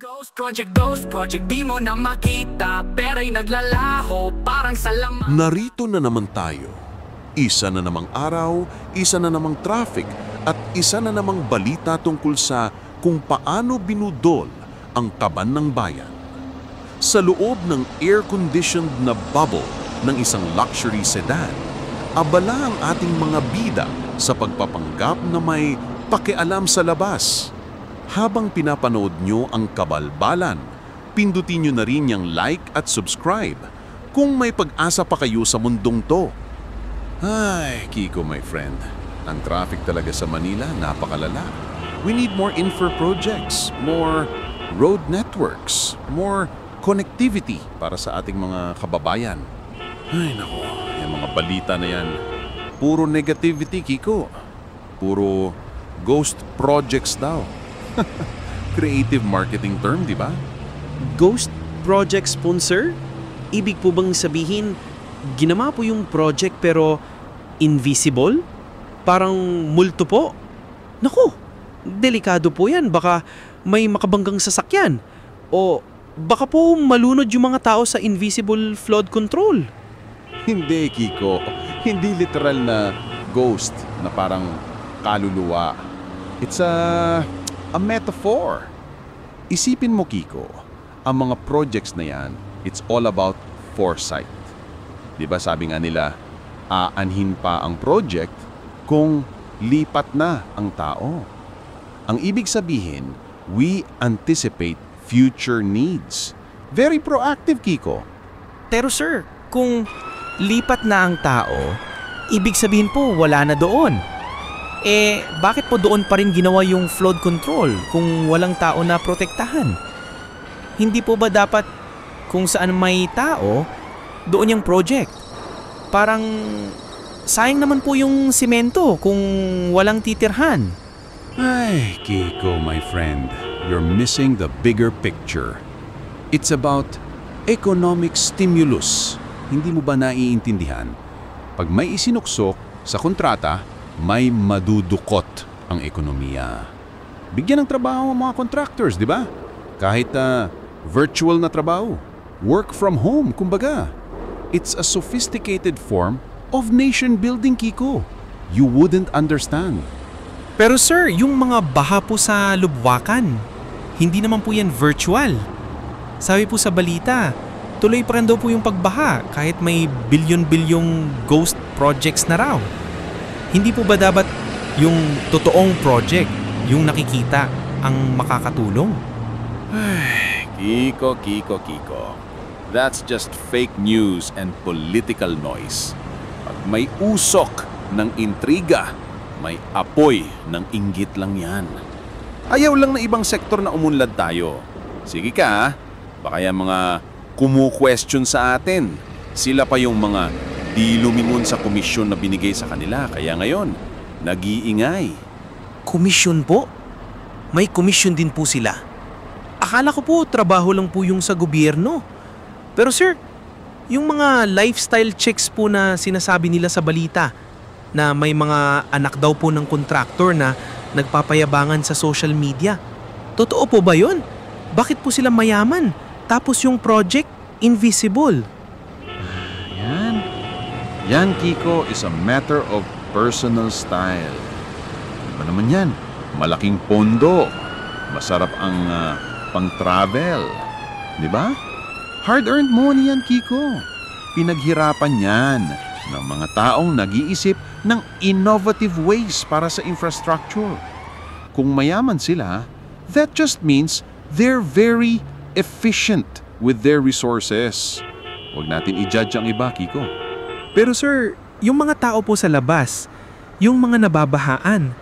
Ghost project di mo na makita, pera'y naglalaho parang salamat. Narito na naman tayo. Isa na namang araw, isa na namang traffic, at isa na namang balita tungkol sa kung paano binudol ang kaban ng bayan. Sa loob ng air-conditioned na bubble ng isang luxury sedan, abala ang ating mga bida sa pagpapanggap na may pakialam sa labas. Habang pinapanood nyo ang kabalbalan, pindutin nyo na rin yung like at subscribe kung may pag-asa pa kayo sa mundong to. Ay, Kiko my friend, ang traffic talaga sa Manila napakalala. We need more infra projects, more road networks, more connectivity para sa ating mga kababayan. Ay nako, yung mga balita na yan, puro negativity, Kiko. Puro ghost projects daw. Creative marketing term, di ba? Ghost project sponsor? Ibig po bang sabihin, ginama po yung project pero invisible? Parang multo po? Naku, delikado po yan. Baka may makabanggang sasakyan. O baka po malunod yung mga tao sa invisible flood control. Hindi, Kiko. Hindi literal na ghost na parang kaluluwa. It's a metaphor. Isipin mo, Kiko, ang mga projects na yan, it's all about foresight. Di ba sabi nga nila, aanhin pa ang project kung lipat na ang tao. Ang ibig sabihin, we anticipate future needs. Very proactive, Kiko. Pero sir, kung lipat na ang tao, ibig sabihin po wala na doon. Bakit po doon pa rin ginawa yung flood control kung walang tao na protektahan? Hindi po ba dapat kung saan may tao, doon yung project? Parang sayang naman po yung simento kung walang titirhan. Ay, Kiko, my friend, you're missing the bigger picture. It's about economic stimulus. Hindi mo ba naiintindihan? Pag may isinuksok sa kontrata, may madudukot ang ekonomiya. Bigyan ng trabaho ang mga contractors, di ba? Kahit virtual na trabaho. Work from home, kumbaga. It's a sophisticated form of nation building, Kiko. You wouldn't understand. Pero sir, yung mga baha po sa lubwakan, hindi naman po yan virtual. Sabi po sa balita, tuloy pa rin daw po yung pagbaha kahit may bilyon-bilyong ghost projects na raw. Hindi po ba dapat yung totoong project, yung nakikita, ang makakatulong? Kiko. That's just fake news and political noise. Pag may usok ng intriga, may apoy ng inggit lang yan. Ayaw lang na ibang sektor na umunlad tayo. Sige ka, baka yung mga kumu-question sa atin. Sila pa yung mga di lumingon sa komisyon na binigay sa kanila. Kaya ngayon, nag-iingay. Komisyon po? May komisyon din po sila. Akala ko po trabaho lang po yung sa gobyerno. Pero sir, yung mga lifestyle checks po na sinasabi nila sa balita na may mga anak daw po ng kontraktor na nagpapayabangan sa social media. Totoo po ba yun? Bakit po sila mayaman? Tapos yung project, invisible. Yan, Kiko, is a matter of personal style. Ano naman yan? Malaking pondo. Masarap ang pang-travel. Di ba? Hard-earned money yan, Kiko. Pinaghirapan yan ng mga taong nag-iisip ng innovative ways para sa infrastructure. Kung mayaman sila, that just means they're very efficient with their resources. Huwag natin i-judge ang iba, Kiko. Pero sir, yung mga tao po sa labas, yung mga nababahaan,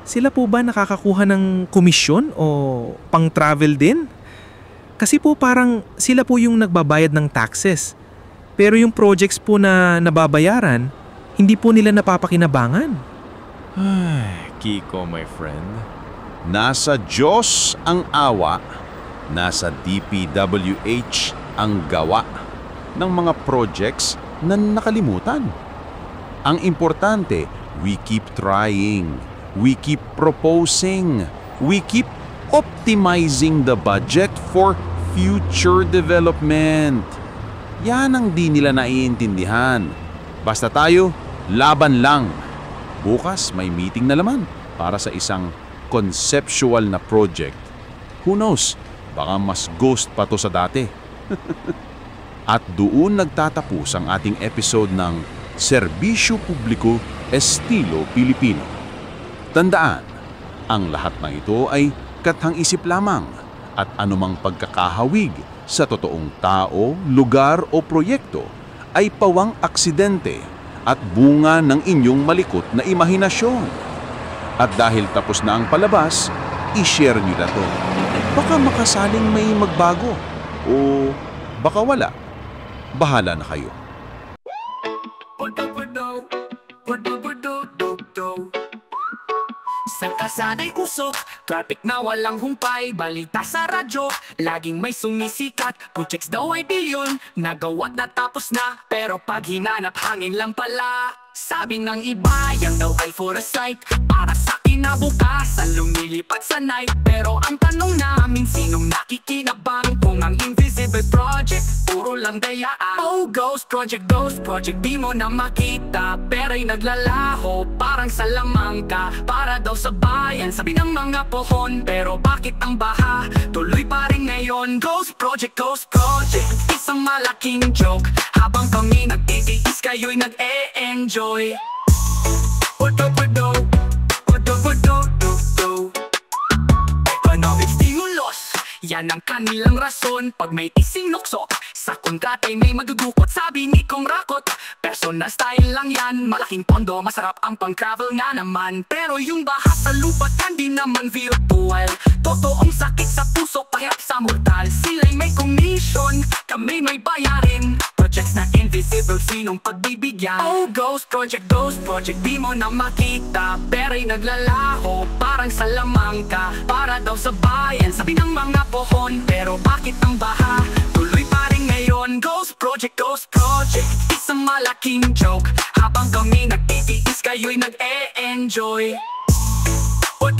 sila po ba nakakakuha ng komisyon o pang-travel din? Kasi po parang sila po yung nagbabayad ng taxes. Pero yung projects po na nababayaran, hindi po nila napapakinabangan. Ay, Kiko, my friend. Nasa Diyos ang awa, nasa DPWH ang gawa ng mga projects na nakalimutan. Ang importante, we keep trying, we keep proposing, we keep Optimizing the budget for future development. Yan ang di nila naiintindihan. Basta tayo, laban lang. Bukas may meeting na naman para sa isang conceptual na project. Who knows, baka mas ghost pa to sa dati. At doon nagtatapos ang ating episode ng Serbisyo Publiko Estilo Pilipino. Tandaan, ang lahat ng ito ay kathang-isip lamang at anumang pagkakahawig sa totoong tao, lugar o proyekto ay pawang aksidente at bunga ng inyong malikot na imahinasyon. At dahil tapos na ang palabas, i-share nyo na to. Baka makasaling may magbago o baka wala. Bahala na kayo. Sa kasanay usok, traffic na walang humpay, balita sa radyo, laging may sumisikat. Projects daw ay bilyon, nagawa na tapos na, pero pag hinanap hangin lang pala. Sabi ng iba, yan daw ay for a sight, para sa kinabukasan lumilipad sa night. Pero ang tanong namin, sinong nakikinabang kung ang invisible project puro lang dayaan? Oh, ghost project, di mo na makita, pera'y naglalaho parang salamangka, para daw sa bayan, sabi ng mga pohon. Pero bakit ang baha tuloy pa rin ngayon? Ghost project, isang malaking joke. Habang kami nagtitiis, kayo'y nag-e-enjoy. Economic stimulus, yan ang kanilang rason. Pag may isinukso, sa kontrata'y may magugukot. Sabi ni Kong Rakot, personal style lang yan. Malaking pondo, masarap ang pang-travel nga naman. Pero yung baha sa lupa, hindi naman virtual. Totoong sakit sa puso, pahirap sa mortal. Sila'y may commission, kami may bayarin. Projects na invisible, sinong pagbibigyan? Oh, ghost project, di mo na makita, pera'y naglalaho parang salamangka, para daw sa bayan, sabi ng mga pohon. Pero bakit ang baha tuloy pa rin ngayon? Ghost project, isang malaking joke. Habang kami nagtitiis, kayo'y nag-e-enjoy. What